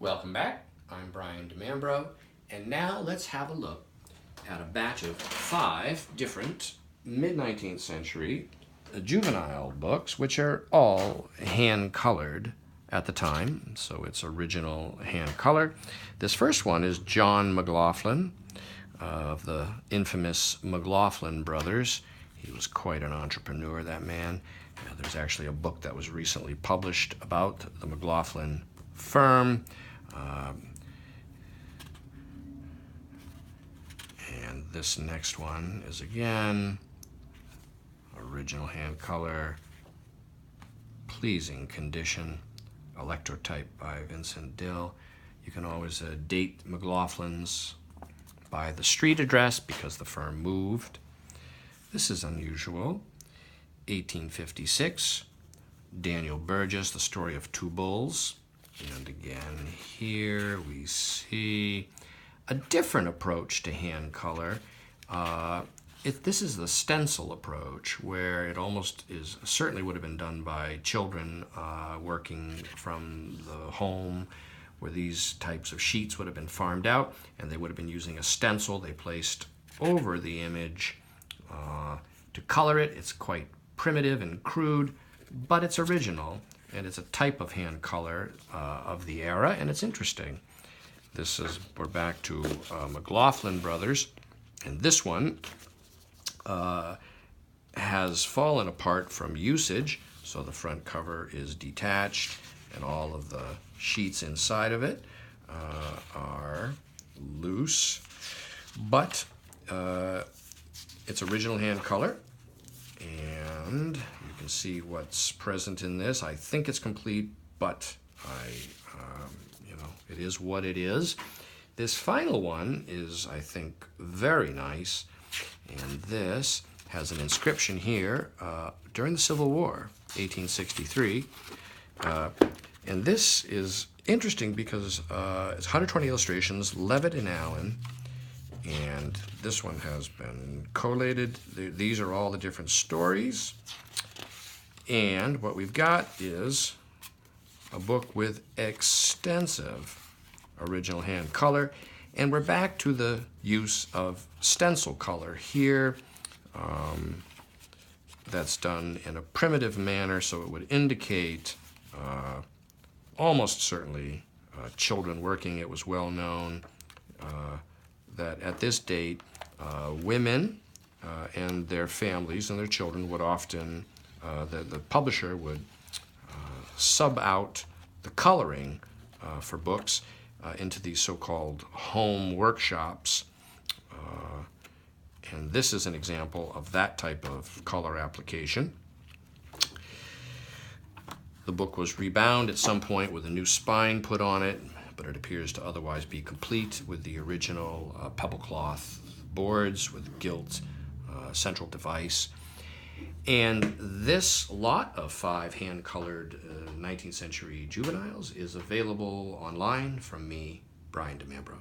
Welcome back. I'm Brian DeMambro, and now let's have a look at a batch of 5 different mid-19th century juvenile books, which are all hand-colored at the time, so it's original hand color. This first one is John McLoughlin of the infamous McLoughlin Brothers. He was quite an entrepreneur, that man. There's actually a book that was recently published about the McLoughlin firm. And this next one is again original hand color, pleasing condition, electrotype by Vincent Dill. You can always date McLaughlin's by the street address because the firm moved. This is unusual. 1856, Daniel Burgess, The Story of Two Bulls. And again, here we see a different approach to hand color. This is the stencil approach, where it almost is, certainly would have been done by children working from the home, where these types of sheets would have been farmed out, and they would have been using a stencil they placed over the image to color it. It's quite primitive and crude, but it's original, and it's a type of hand color of the era, and it's interesting. We're back to McLoughlin Brothers, and this one has fallen apart from usage, so the front cover is detached, and all of the sheets inside of it are loose, but it's original hand color, and you can see what's present in this. I think it's complete, but it is what it is. This final one is, I think, very nice, and this has an inscription here during the Civil War, 1863, and this is interesting because it's 120 illustrations, Leavitt and Allen, and this one has been collated. These are all the different stories, and what we've got is a book with extensive original hand color, and we're back to the use of stencil color here. That's done in a primitive manner, so it would indicate almost certainly children working. It was well known that at this date, women and their families and their children would often, the publisher would sub out the coloring for books into these so-called home workshops. And this is an example of that type of color application. The book was rebound at some point with a new spine put on it, but it appears to otherwise be complete with the original pebble cloth boards with gilt central device. And this lot of 5 hand-colored 19th century juveniles is available online from me, Brian DeMambro.